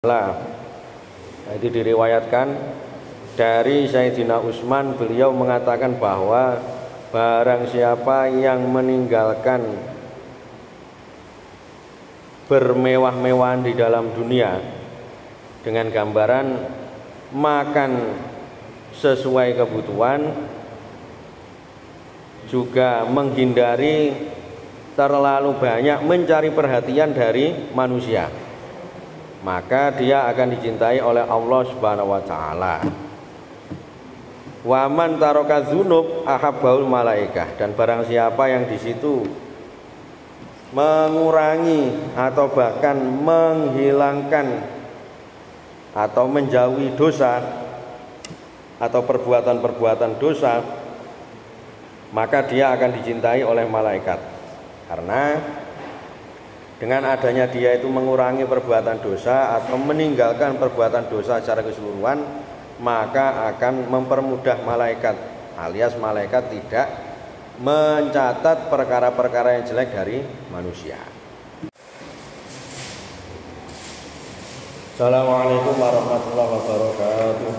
Itu diriwayatkan dari Sayyidina Utsman, beliau mengatakan bahwa barang siapa yang meninggalkan bermewah-mewahan di dalam dunia dengan gambaran makan sesuai kebutuhan, juga menghindari terlalu banyak mencari perhatian dari manusia, maka dia akan dicintai oleh Allah Subhanahu wa taala. Wa man taraka dzunub ahabbaul malaikah, dan barang siapa yang di situ mengurangi atau bahkan menghilangkan atau menjauhi dosa atau perbuatan-perbuatan dosa, maka dia akan dicintai oleh malaikat. Karena dengan adanya dia itu mengurangi perbuatan dosa atau meninggalkan perbuatan dosa secara keseluruhan, maka akan mempermudah malaikat, alias malaikat tidak mencatat perkara-perkara yang jelek dari manusia. Assalamualaikum warahmatullahi wabarakatuh.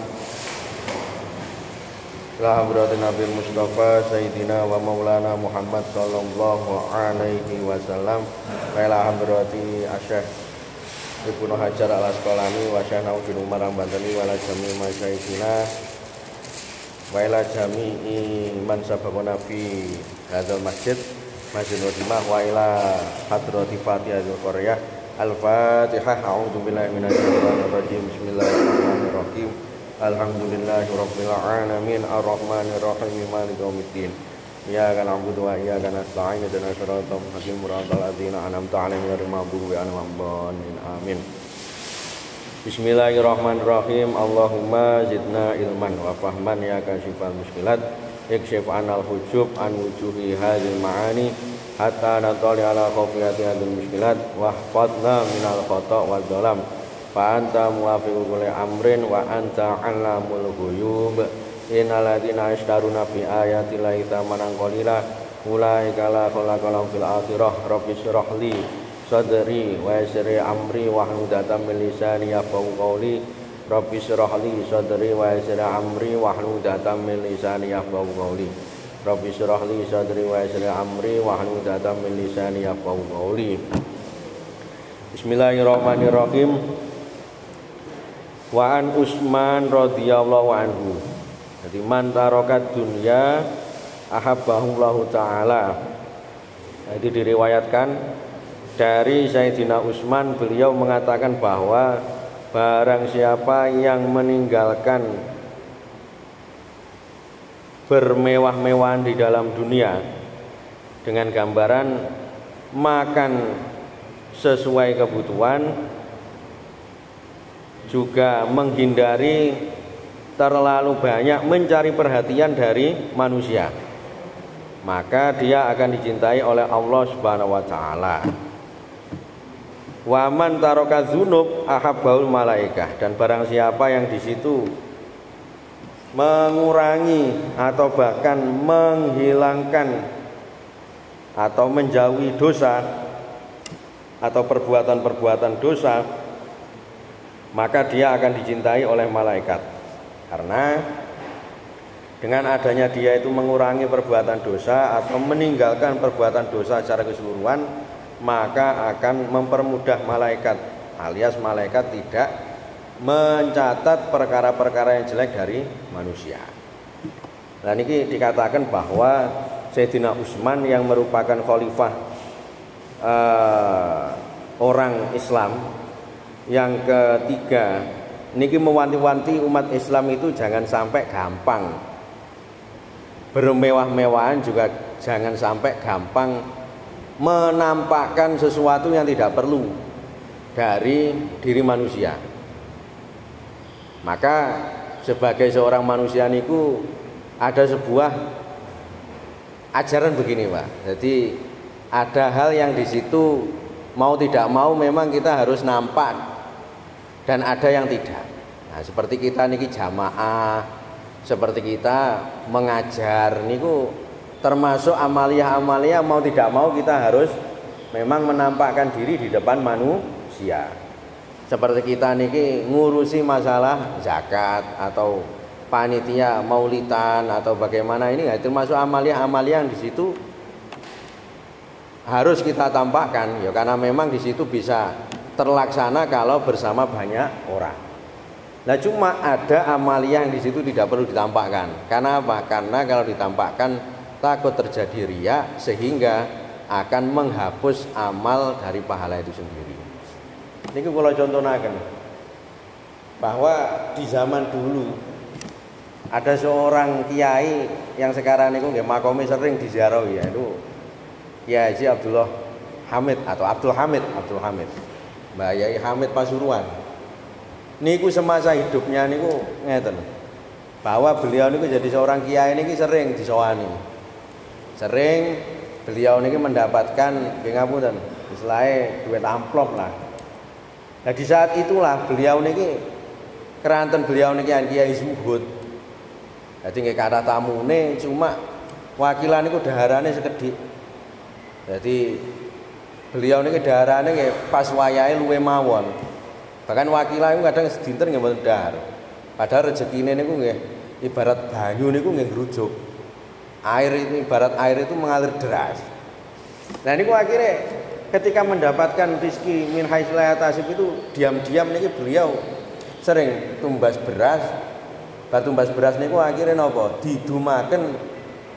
Lahadrat Nabi Mustafa Sayyidina wa Maulana Muhammad sallallahu alaihi wasallam. Wa lahadrati Asyikh Ibnu Hajar Al-Asqalani wa Syekh Nawawi Umar Al-Bantani wa la jami' masyayikhina wa ila jami'i man sabaqana fi hadzal masjid Masjidul Rahimah wa ila hadrati Fatihatul Qoryah Al-Fatihah. A'udzu billahi minasy syaithanir rajim. Bismillahirrahmanirrahim. Alhamdulillahirabbil alamin arrahmanir rahim maliki yaumiddin. Iyyaka na'budu wa iyyaka nasta'in ihdinas siratal mustaqim siratal ladzina an'amta 'alaihim ghairil maghdubi 'alaihim waladdallin. Amin. Bismillahirrahmanirrahim. Allahumma zidna ilman wa fahman ya kashifal mushkilat. Ikshif anal hujub an wujuhi hadzal ma'ani hatta natali ala khafiyati hadzal mushkilat wahfadna minal khata' wal dhalam. Fa anta muwafiqu kulli amrin wa anta 'allamul ghuyub. Innal ladzina yashtaruna bi ayati llahi tsamanan qalila ulaika la khalaqa lahum fil akhirah. Rabbi shrah li sadri wa yassir amri wahlul 'uqdatam min lisani yafqahu qawli. Rabbi shrah li sadri wa yassir amri wahlul 'uqdatam min lisani yafqahu qawli. Rabbi shrah li sadri wa yassir amri wahlul 'uqdatam min lisani yafqahu qawli. Bismillahirrahmanirrahim. Wa an Utsman radhiyallahu anhu. Jadi man tarokat dunya ahabbahullahu ta'ala. Itu diriwayatkan dari Sayyidina Utsman, beliau mengatakan bahwa barang siapa yang meninggalkan bermewah-mewahan di dalam dunia dengan gambaran makan sesuai kebutuhan, juga menghindari terlalu banyak mencari perhatian dari manusia, maka dia akan dicintai oleh Allah Subhanahu wa taala. Wa man taraka dzunub ahabbaul malaikah, dan barang siapa yang di situ mengurangi atau bahkan menghilangkan atau menjauhi dosa atau perbuatan-perbuatan dosa, maka dia akan dicintai oleh malaikat. Karena dengan adanya dia itu mengurangi perbuatan dosa atau meninggalkan perbuatan dosa secara keseluruhan, maka akan mempermudah malaikat, alias malaikat tidak mencatat perkara-perkara yang jelek dari manusia. Nah, ini dikatakan bahwa Sayyidina Utsman yang merupakan khalifah orang Islam yang ketiga, niki mewanti-wanti umat Islam itu jangan sampai gampang bermewah-mewahan, juga jangan sampai gampang menampakkan sesuatu yang tidak perlu dari diri manusia. Maka sebagai seorang manusia niku ada sebuah ajaran begini, Pak. Jadi ada hal yang di situ mau tidak mau memang kita harus nampak, dan ada yang tidak. Nah, seperti kita niki jamaah, seperti kita mengajar niku termasuk amalia-amalia mau tidak mau kita harus memang menampakkan diri di depan manusia. seperti kita niki ngurusi masalah zakat atau panitia maulidan atau bagaimana, ini ya termasuk amalia-amalia yang di situ harus kita tampakkan ya, karena memang di situ bisa terlaksana kalau bersama banyak orang. Nah cuma ada amalia yang di situ tidak perlu ditampakkan. Karena apa? Karena kalau ditampakkan takut terjadi riya sehingga akan menghapus amal dari pahala itu sendiri. Ini kalau contohkan bahwa di zaman dulu ada seorang kiai yang sekarang itu nggih makome sering diziarahi, yaitu Kiai Haji Abdullah Hamid atau Abdul Hamid, Mbah Yai Hamid Pasuruan. Niku semasa hidupnya niku ngeten, bahwa beliau niku jadi seorang kiai niki sering disowani. Sering beliau niki mendapatkan nggih ngapunten, istilahnya duit amplop lah. Nah di saat itulah beliau niki keranten beliau niki kiai zuhud. Jadi nggih kata tamune cuma wakilan niku daharane sekedhik. Jadi beliau niki daharane nggih pas wayahe luwe mawon. Bahkan wakilan niku kadang sedinten nggih mboten dahar. Padahal rezekine niku nggih ibarat banyu niku nggih ngrujuk. Air itu ibarat air itu mengalir deras. Nah niku akhirnya ketika mendapatkan rezeki min haitsu la yahtasib itu diam-diam niki beliau sering tumbas beras. Tumbas beras niku akhirnya napa? Didumaken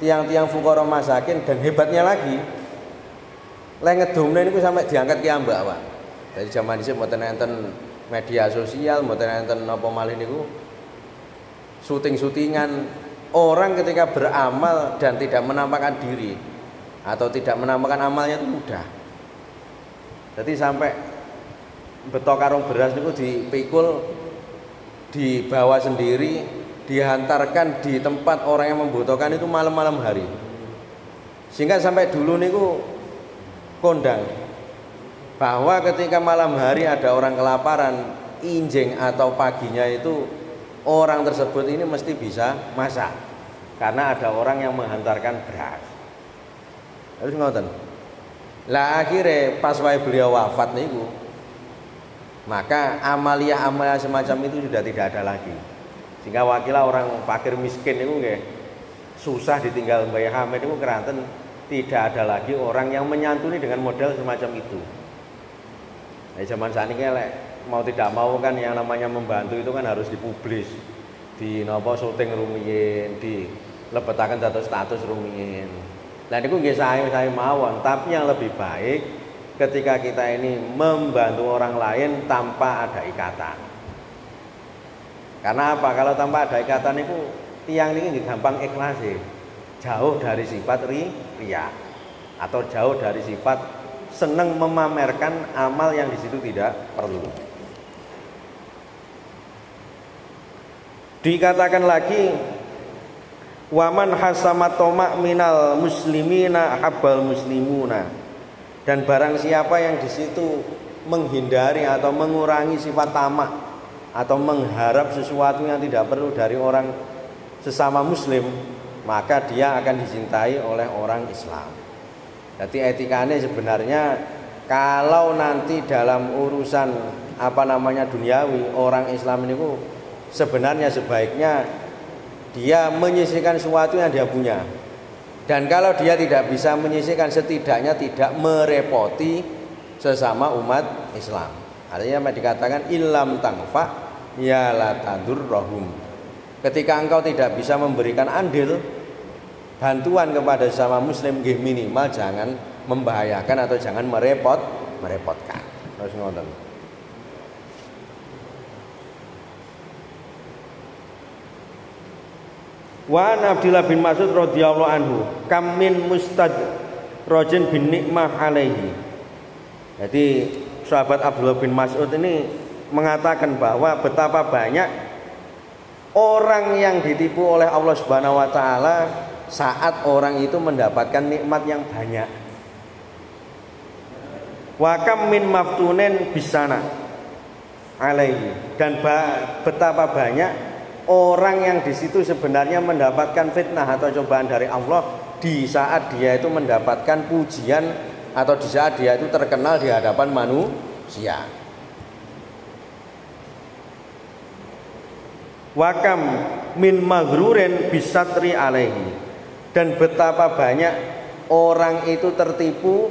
tiang-tiang fuqara masakin, dan hebatnya lagi lek ngedumne niku sampai diangkat ki ambak, Pak. Dari zaman dhisik mboten enten media sosial, mboten enten napa malih niku syuting-syutingan. Orang ketika beramal dan tidak menampakkan diri atau tidak menampakkan amalnya itu mudah. Jadi sampai betok karung beras itu dipikul, dibawa sendiri, dihantarkan di tempat orang yang membutuhkan itu malam-malam hari. Sehingga sampai dulu niku kondang bahwa ketika malam hari ada orang kelaparan, injing atau paginya itu orang tersebut ini mesti bisa masak, karena ada orang yang menghantarkan beras. Terus ngoten. Lah akhirnya pas wae beliau wafat niku, maka amalia-amalia semacam itu sudah tidak ada lagi. Sehingga wakilah orang fakir miskin niku nggih susah ditinggal Mbah Hamid niku keranten tidak ada lagi orang yang menyantuni dengan model semacam itu. Nah, zaman saniki lek mau tidak mau kan yang namanya membantu itu kan harus dipublis, di napa syuting rumiyin, di lebetaken status rumiyin. Nah niku nggih sae mawon, tapi yang lebih baik ketika kita ini membantu orang lain tanpa ada ikatan. Karena apa? Kalau tanpa ada ikatan niku tiang niki nggih gampang ikhlas, jauh dari sifat riya atau jauh dari sifat seneng memamerkan amal yang di situ tidak perlu. Dikatakan lagi, waman hasamat tomak minal muslimina habbal muslimuna, dan barang siapa yang di situ menghindari atau mengurangi sifat tamak atau mengharap sesuatu yang tidak perlu dari orang sesama muslim, maka dia akan dicintai oleh orang Islam. Jadi etikanya sebenarnya kalau nanti dalam urusan duniawi, orang Islam ini sebenarnya sebaiknya dia menyisihkan sesuatu yang dia punya. Dan kalau dia tidak bisa menyisihkan, setidaknya tidak merepoti sesama umat Islam. Artinya dikatakan ilam tangfa ya la tadurrahum. Ketika engkau tidak bisa memberikan andil bantuan kepada sesama muslim, minimal jangan membahayakan atau jangan merepotkan. Terus ngoten. Wa Abdullah bin Mas'ud radhiyallahu anhu kam min mustajrojin bin nikmah alaihi. Jadi sahabat Abdullah bin Mas'ud ini mengatakan bahwa betapa banyak orang yang ditipu oleh Allah Subhanahu wa taala saat orang itu mendapatkan nikmat yang banyak. Wa kam min maftunin bisana alaihi, dan betapa banyak orang yang di situ sebenarnya mendapatkan fitnah atau cobaan dari Allah di saat dia itu mendapatkan pujian atau di saat dia itu terkenal di hadapan manusia. Wakam min maghrurin bisatri alaihi. Dan betapa banyak orang itu tertipu,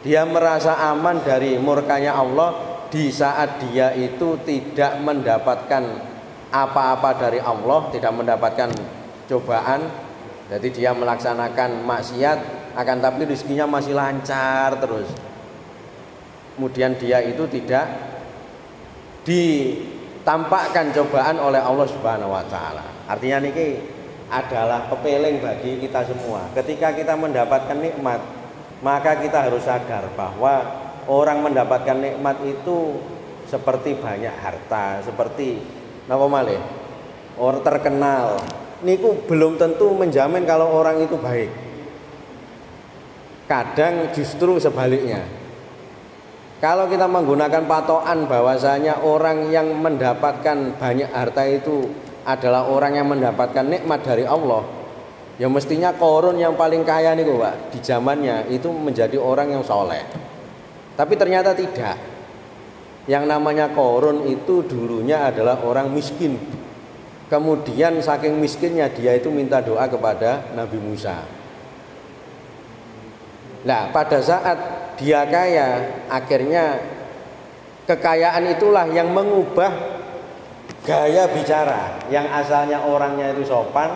dia merasa aman dari murkanya Allah di saat dia itu tidak mendapatkan apa-apa dari Allah, tidak mendapatkan cobaan. Jadi dia melaksanakan maksiat, akan tapi rezekinya masih lancar terus. Kemudian dia itu tidak ditampakkan cobaan oleh Allah Subhanahu wa taala. Artinya niki adalah pepeling bagi kita semua. Ketika kita mendapatkan nikmat, maka kita harus sadar bahwa orang mendapatkan nikmat itu seperti banyak harta, seperti napa malih? Orang terkenal. Niku belum tentu menjamin kalau orang itu baik. Kadang justru sebaliknya. Kalau kita menggunakan patokan bahwasanya orang yang mendapatkan banyak harta itu adalah orang yang mendapatkan nikmat dari Allah, ya mestinya Qarun yang paling kaya niku Pak di zamannya itu menjadi orang yang soleh. Tapi ternyata tidak. Yang namanya Qarun itu dulunya adalah orang miskin. Kemudian saking miskinnya dia itu minta doa kepada Nabi Musa. Nah, pada saat dia kaya, akhirnya kekayaan itulah yang mengubah gaya bicara. Yang asalnya orangnya itu sopan,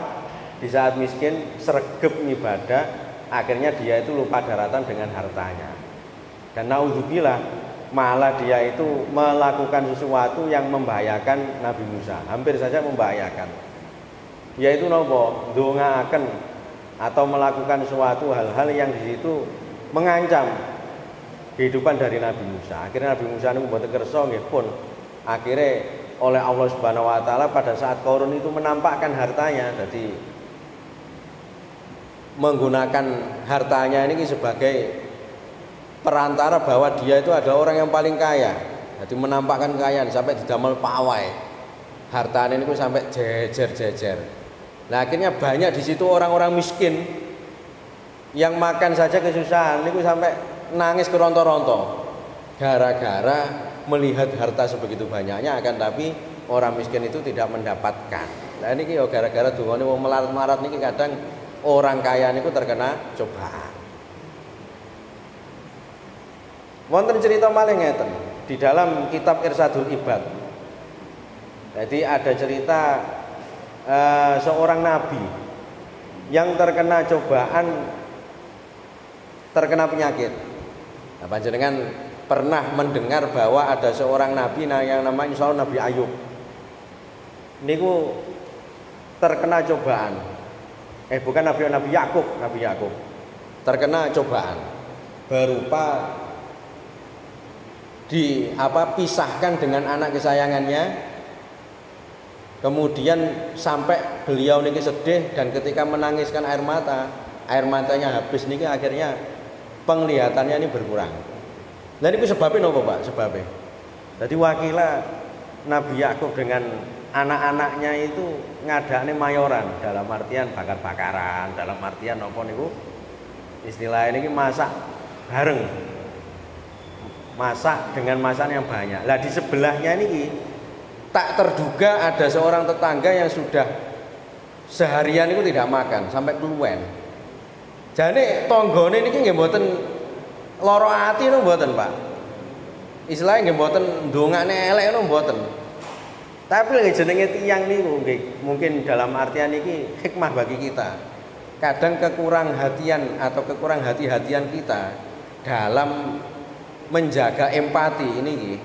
di saat miskin sregep ibadah, akhirnya dia itu lupa daratan dengan hartanya. Dan naudzubillah, malah dia itu melakukan sesuatu yang membahayakan Nabi Musa, hampir saja membahayakan. Yaitu nopo, ndongaaken atau melakukan suatu hal-hal yang di situ mengancam kehidupan dari Nabi Musa. Akhirnya Nabi Musa niku mboten kersa nggih pun akhirnya oleh Allah Subhanahu wa taala pada saat Qarun itu menampakkan hartanya, jadi menggunakan hartanya ini sebagai perantara bahwa dia itu adalah orang yang paling kaya. Jadi menampakkan kekayaan sampai didamel pawai. Hartanya ini sampai jejer-jejer. Nah, akhirnya banyak di situ orang-orang miskin yang makan saja kesusahan niku sampai nangis keronto-ronto. Gara-gara melihat harta sebegitu banyaknya, akan tapi orang miskin itu tidak mendapatkan. Nah, ini yo gara-gara dungane wong melarat-melarat niki kadang orang kaya niku terkena cobaan. Wonten cerita malih ngeten di dalam kitab Irsadul Ibad. Jadi ada cerita seorang nabi yang terkena cobaan, terkena penyakit. Nah, panjenengan pernah mendengar bahwa ada seorang nabi yang namanya insyaallah Nabi Ayub. Niku terkena cobaan. Bukan Nabi Yakub, Nabi Yakub. Terkena cobaan berupa pisahkan dengan anak kesayangannya, kemudian sampai beliau niki sedih dan ketika menangiskan air matanya habis niki akhirnya penglihatannya ini berkurang. Nah ini sebabnya apa Pak? Sebabnya jadi wakilah Nabi Yakub dengan anak-anaknya itu ngadakne mayoran, dalam artian bakar-bakaran, dalam artian apa niku istilahnya ini masak bareng. Masak dengan masakan yang banyak. Lah di sebelahnya ini tak terduga ada seorang tetangga yang sudah seharian itu tidak makan sampai keluwen. Jane tanggane niki nggih mboten lara ati niku mboten, Pak. Istilahnya nggih mboten ndongane elek niku mboten. Tapi lagi jenenge tiyang niku nggih mungkin dalam artian niki hikmah bagi kita. Kadang kekurang hatian atau kekurang hati-hatian kita dalam menjaga empati ini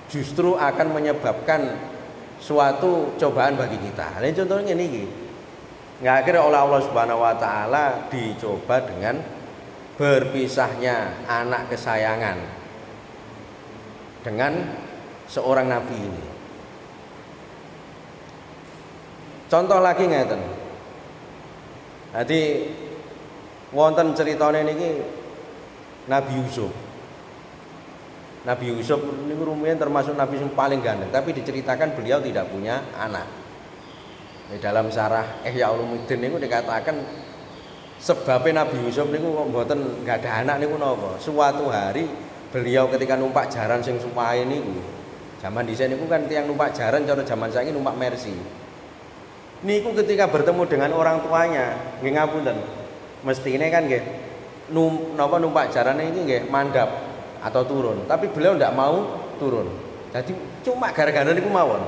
justru akan menyebabkan suatu cobaan bagi kita. Ini contohnya ini, nggak akhirnya oleh Allah Subhanahu Wa Taala dicoba dengan berpisahnya anak kesayangan dengan seorang nabi ini. Contoh lagi ngeten. Jadi wonten ceritane niki Nabi Yusuf. Nabi Yusuf ini rumiyin termasuk nabi yang paling ganteng, tapi diceritakan beliau tidak punya anak. Di dalam syarah Ihya Ulumuddin niku dikatakan sebabnya Nabi Yusuf niku kok mboten enggak ada anak niku napa? Suatu hari beliau ketika numpak jaran sing supahe niku. Zaman dhisik niku kan tiyang numpak jaran cara zaman saiki numpak Mercy. niku ketika bertemu dengan orang tuanya nggih ngapunten mestine kan nggih numpak jarane iki nggih mandap atau turun, tapi beliau ndak mau turun. Jadi cuma gara-gara niku mawon.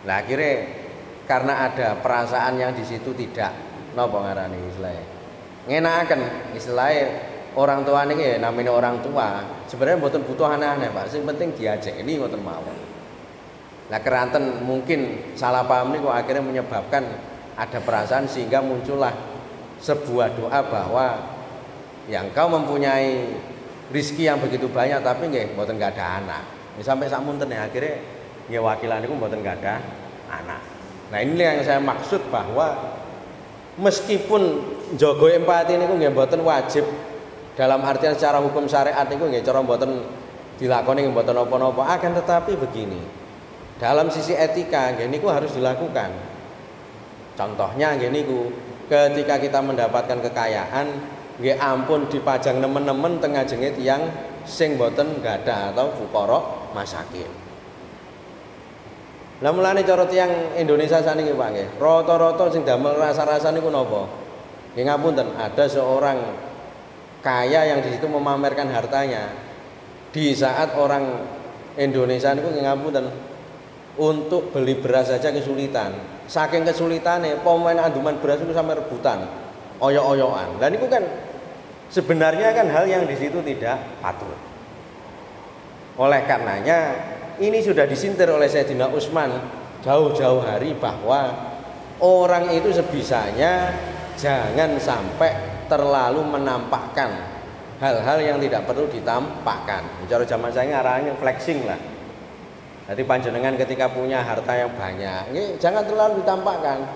Lah akhirnya karena ada perasaan yang di situ tidak napa ngarani istilahnya. Ngenakaken istilahnya orang tua niki ya namanya orang tua. Sebenarnya mboten butuh aneh-aneh, Pak. Sing penting diajeni ngoten mawon. Lah keranten mungkin salah paham niku akhirnya menyebabkan ada perasaan sehingga muncullah sebuah doa bahwa yang kau mempunyai rizki yang begitu banyak tapi nggih mboten gak ada anak. Sampai sakmunten ya akhirnya nggih wakilan niku mboten gak ada anak. Nah, ini yang saya maksud bahwa meskipun njaga empati niku nggih mboten wajib dalam artian secara hukum syariat niku nggih cara mboten dilakoni nggih mboten napa-napa, akan tetapi begini. Dalam sisi etika nggih niku harus dilakukan. Contohnya nggih niku ketika kita mendapatkan kekayaan nggih ampun dipajang nemen-nemen teng ngajenge tiyang sing boten gadah atau fuqara masakin. Lah mulane cara tiyang Indonesia saniki Pak nggih, rata-rata sing damel rasa-rasa niku napa? Nggih ngapunten, ada seorang kaya yang di situ memamerkan hartanya. Di saat orang Indonesia niku nggih ngapunten untuk beli beras saja kesulitan. Saking kesulitane pemain anduman beras itu sampai rebutan, oyok-oyokan. Dan itu kan sebenarnya kan hal yang di situ tidak patut. Oleh karenanya ini sudah disintir oleh Sayyidina Utsman jauh-jauh hari bahwa orang itu sebisanya jangan sampai terlalu menampakkan hal-hal yang tidak perlu ditampakkan. Bicara zaman saya arahnya flexing lah. Jadi panjenengan ketika punya harta yang banyak, ini jangan terlalu ditampakkan.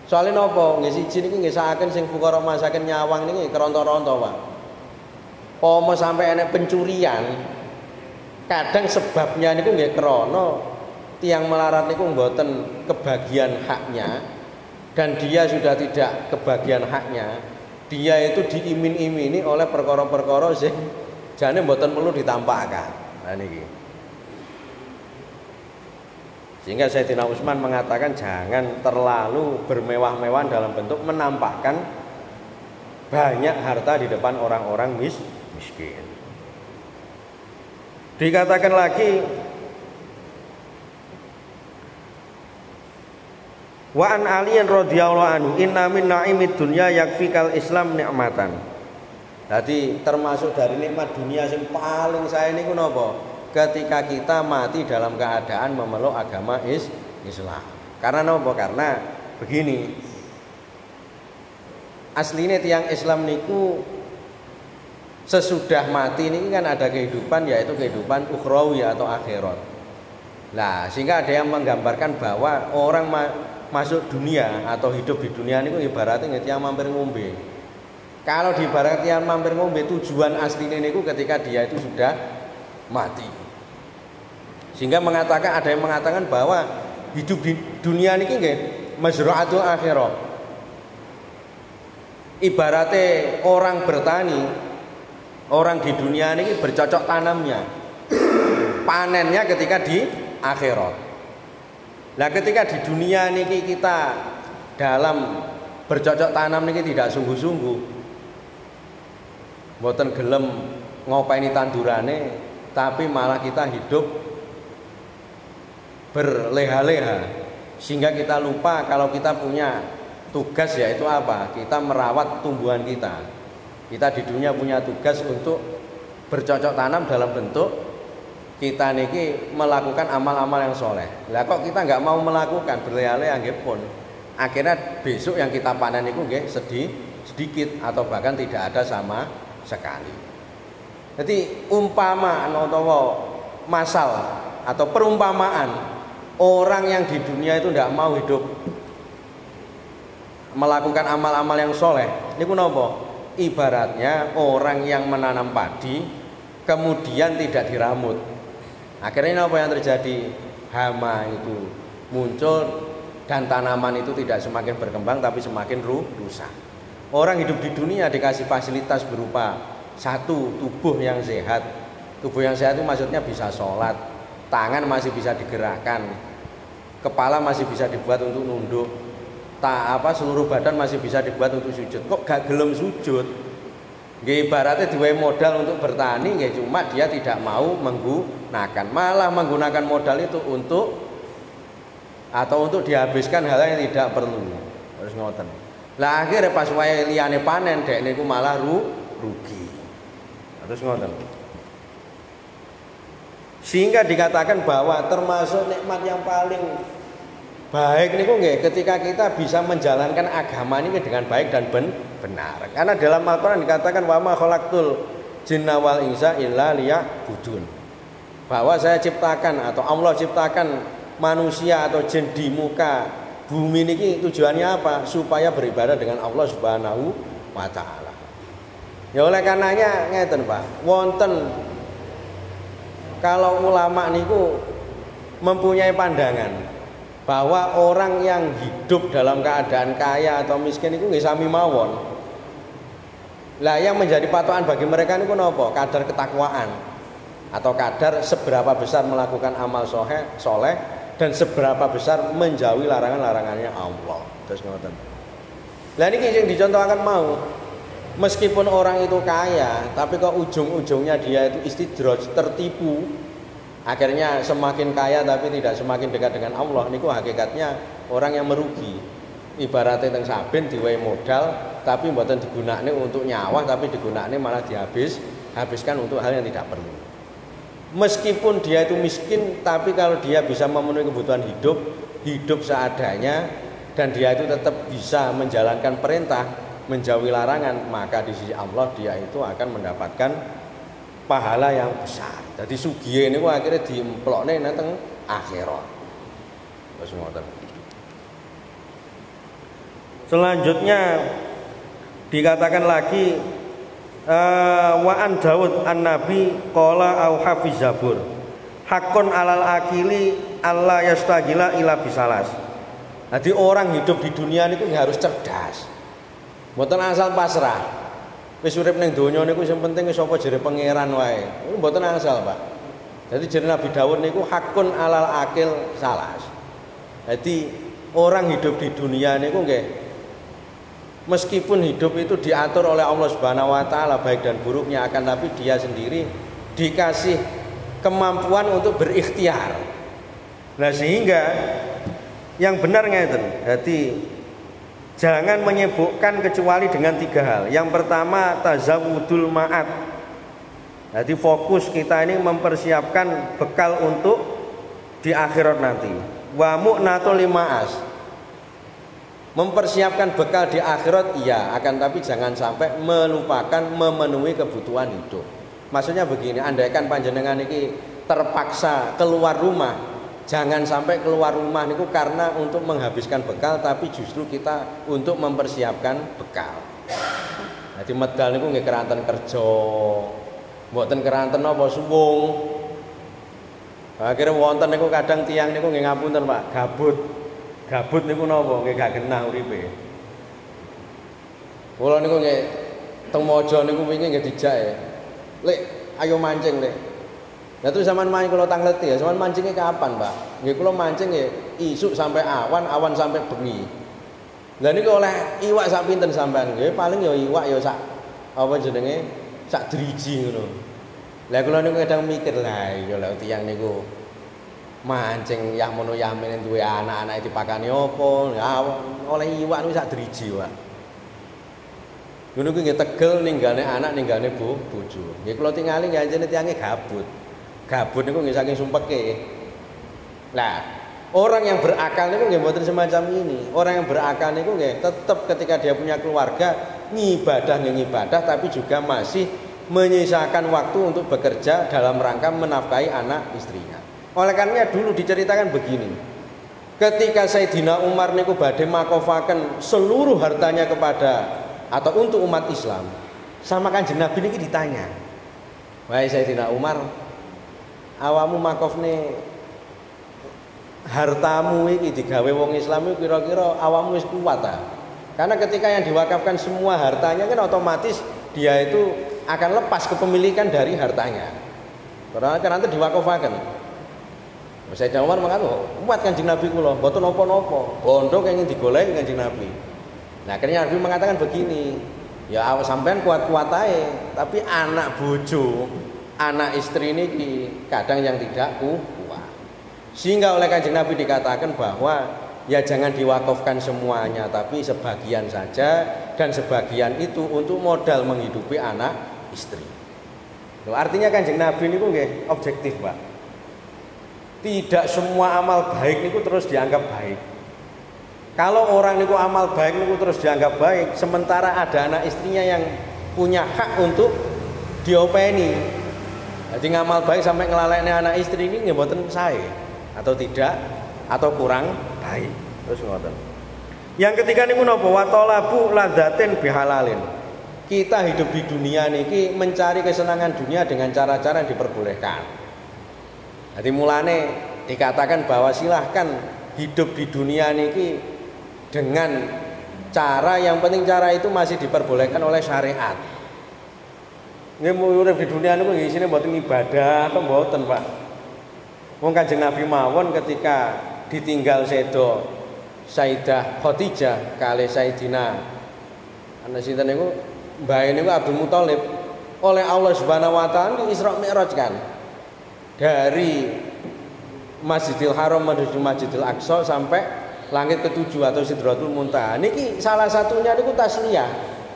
Soalnya nopo, nggih siji niki nggih sakaken sing fuqara masakin nyawang niki keronto-ronto, Pak. Pomo sampai enek pencurian, kadang sebabnya niku nggih krana tiang melarat niku mboten kebagian haknya dan dia sudah tidak kebagian haknya. Dia itu diimin-imini oleh perkara-perkara sing jane mboten perlu ditampakkan. Nah niki. Sehingga Sayyidina Utsman mengatakan jangan terlalu bermewah-mewahan dalam bentuk menampakkan banyak harta di depan orang-orang miskin. Dikatakan lagi wa an aliyan radhiyallahu anhu inna min na'imid dunya yakfikal islam ni'matan. Jadi termasuk dari nikmat dunia yang paling saya niku napa? Ketika kita mati dalam keadaan memeluk agama Islam. Karena nopo? Karena begini. Aslinya tiang Islam niku sesudah mati ini kan ada kehidupan, yaitu kehidupan ukhrawi atau akhirat. Nah, sehingga ada yang menggambarkan bahwa orang masuk dunia atau hidup di dunia niku ibaratnya tiang mampir ngombe. Kalau di ibarat tiang mampir ngombe, tujuan aslinya niku ketika dia itu sudah mati. Sehingga ada yang mengatakan bahwa hidup di dunia niki nggih mazra'atul akhirah. Ibaratnya orang bertani, orang di dunia niki bercocok tanamnya. Panennya ketika di akhirat. Nah, ketika di dunia niki kita dalam bercocok tanam niki tidak sungguh-sungguh, mboten gelem ngopeni tandurane, tapi malah kita hidup berleha-leha sehingga kita lupa kalau kita punya tugas, yaitu apa? Kita merawat tumbuhan kita. Kita di dunia punya tugas untuk bercocok tanam dalam bentuk kita niki melakukan amal-amal yang soleh. Lah kok kita nggak mau melakukan, berleha-leha nggih pun. Akhirnya besok yang kita panen niku nggih sedikit atau bahkan tidak ada sama sekali. Jadi umpama atau masal atau perumpamaan orang yang di dunia itu tidak mau hidup melakukan amal-amal yang soleh, niku napa? Ibaratnya orang yang menanam padi kemudian tidak diramut. Akhirnya apa yang terjadi? Hama itu muncul dan tanaman itu tidak semakin berkembang tapi semakin rusak. Orang hidup di dunia dikasih fasilitas berupa satu, tubuh yang sehat. Tubuh yang sehat itu maksudnya bisa sholat, tangan masih bisa digerakkan, Kepala masih bisa dibuat untuk nunduk. Seluruh badan masih bisa dibuat untuk sujud. Kok gak gelem sujud? Nggih ibaratnya duwe modal untuk bertani, nggih cuma dia tidak mau menggunakan. Malah menggunakan modal itu untuk dihabiskan hal yang tidak perlu. Terus ngoten. Lah akhirnya pas wae liyane panen dek niku malah rugi. Terus ngoten. Sehingga dikatakan bahwa termasuk nikmat yang paling baik niku nggih ketika kita bisa menjalankan agama ini dengan baik dan benar. Karena dalam Al-Qur'an dikatakan wa ma khalaqtul jinna wal insa illa liya'budun. Bahwa saya ciptakan atau Allah ciptakan manusia atau jin di muka bumi niki tujuannya apa? Supaya beribadah dengan Allah Subhanahu wa taala. Ya oleh karenanya ngeten Pak, wonten kalau ulama niku mempunyai pandangan bahwa orang yang hidup dalam keadaan kaya atau miskin itu nggih sami mawon. Lah yang menjadi patokan bagi mereka niku napa? Kadar ketakwaan atau kadar seberapa besar melakukan amal soleh dan seberapa besar menjauhi larangan-larangannya Allah. Terus ngoten. Lah niki sing dicontohkan mau. Meskipun orang itu kaya, tapi kok ujung-ujungnya dia itu istidraj, tertipu. Akhirnya semakin kaya tapi tidak semakin dekat dengan Allah. Niku hakikatnya orang yang merugi. Ibaratnya teng saben diwehi modal tapi mboten digunakne untuk nyawa, tapi digunakne malah habiskan untuk hal yang tidak perlu. Meskipun dia itu miskin, tapi kalau dia bisa memenuhi kebutuhan hidup seadanya, dan dia itu tetap bisa menjalankan perintah, menjauhi larangan, maka di sisi Allah dia itu akan mendapatkan pahala yang besar. Jadi sugihe niku akhirnya diemplokne nang akhirat. Wis ngoten. Selanjutnya dikatakan lagi wa an Daud an-Nabi qala au hafiz Zabur hakun alal akili alla yastagila ila bisalas. Jadi orang hidup di dunia niku harus cerdas. Mboten asal pasrah. Wis urip ning donya niku sing penting sapa jere pangeran wae. Niku mboten asal, Pak. Jadi jere Nabi Daud niku hakun alal akil salas. Jadi orang hidup di dunia niku nggih meskipun hidup itu diatur oleh Allah Subhanahu wa taala baik dan buruknya, akan tapi dia sendiri dikasih kemampuan untuk berikhtiar. Nah, sehingga yang benar ngeten. Jadi jangan menyibukkan kecuali dengan 3 hal. Yang pertama tazawudul ma'ad. Jadi fokus kita ini mempersiapkan bekal untuk di akhirat nanti. Wa mu'natul ma'as. Mempersiapkan bekal di akhirat iya, akan tapi jangan sampai melupakan memenuhi kebutuhan hidup. Maksudnya begini, andaikan panjenengan ini terpaksa keluar rumah, jangan sampai keluar rumah niku karena untuk menghabiskan bekal, tapi justru kita untuk mempersiapkan bekal. Jadi medal niku nggih keranten kerja, mboten keranten apa suwung. Akhire wonten niku kadang tiyang niku nggih ngapunten Pak, gabut niku napa nggih gak genah uripe. Kula niku nggih teng Mojo niku wingi nggih dijak. Lek ayo mancing, Lek. Lah terus sampean mancing kula tangleti ya, sampean mancingnya kapan, Pak? Nggih kula mancing nggih isuk sampai awan sampai bengi. Lah niku oleh iwak sak pinten sampean? Nggih paling ya iwak ya sak apa jenenge? Sak driji ngono. Lah kula niku kadang mikir lah ya lha tiyang niku mancing yah mono yamin duwe anak-anak dipakani apa? Ya oleh iwak niku sak driji, Pak. Ngono kuwi nggih tegel ninggane anak ninggane bojo. Nggih kula tingali nggih anjene tiyange gabut. Gabut niku nggih saking sumpeke. Nah, orang yang berakal niku nggih mboten semacam ini. Orang yang berakal niku nggih tetep ketika dia punya keluarga ngibadah tapi juga masih menyisakan waktu untuk bekerja dalam rangka menafkahi anak istrinya. Oleh karenanya dulu diceritakan begini. Ketika Sayyidina Umar niku badhe makofaken seluruh hartanya kepada atau untuk umat Islam, sama Kanjeng Nabi niki ditanya, "Wahai Sayyidina Umar, awamu makofne hartamu iki digawe wong Islam iki kira-kira awamu wis kuat ta?" Karena ketika yang diwakafkan semua hartanya kan otomatis dia itu akan lepas kepemilikan dari hartanya. Karena nanti diwakafkan. Sayyidina Umar mengatakan, umat Kanjeng Nabi kula, mboten napa-napa. Bondo kenging digoleki Kanjeng Nabi. Nah, akhirnya Nabi mengatakan begini, ya awas sampean kuat-kuat ae, tapi anak bojo, anak istri ini kadang yang tidak kuat. Sehingga oleh Kanjeng Nabi dikatakan bahwa ya jangan diwakafkan semuanya, tapi sebagian saja, dan sebagian itu untuk modal menghidupi anak istri. Loh, artinya Kanjeng Nabi niku nggih objektif, Pak. Tidak semua amal baik niku terus dianggap baik. Kalau orang niku amal baik niku terus dianggap baik, sementara ada anak istrinya yang punya hak untuk diopeni. Jadi ngamal baik sampai ngelalekne anak istri ini nggih mboten sae atau tidak atau kurang baik. Terus ngoten. Yang ketiga niku napa? Wa talabu ladzatin bihalalin. Kita hidup di dunia niki mencari kesenangan dunia dengan cara-cara yang diperbolehkan. Jadi mulane dikatakan bahwa silahkan hidup di dunia niki dengan cara yang penting cara itu masih diperbolehkan oleh syariat. Nggih urip di dunia niku isine mboten ibadah atau mboten, Pak. Wong Kanjeng Nabi mawon ketika ditinggal sedo Sayyidah Khadijah kali Sayyidina ana sinten niku mbae niku Abdul Muthalib oleh Allah Subhanahu wa taala Isra Mi'raj kan. Dari Masjidil Haram menuju Masjidil Aqsa sampai langit ketujuh atau Sidratul Muntaha. Niki salah satunya niku tasliyah,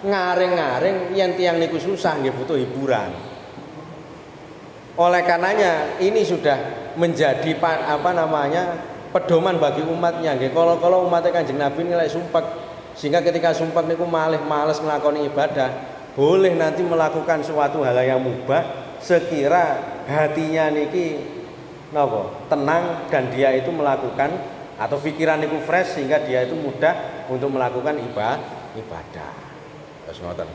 ngaring-ngaring yen tiyang niku susah nggih butuh hiburan. Oleh karenanya ini sudah menjadi pedoman bagi umatnya nggih. Kalau umatnya Kanjeng Nabi nilai sumpek sehingga ketika sumpek niku males nglakoni ibadah, boleh nanti melakukan suatu hal yang mubah sekira hatinya niki napa tenang dan dia itu melakukan atau pikiran niku fresh sehingga dia itu mudah untuk melakukan ibadah. Terus ngoten.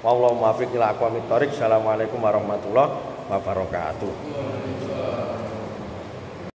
Wallahu muwaffiq ila aqwamit thoriq. Assalamualaikum warahmatullahi wabarakatuh.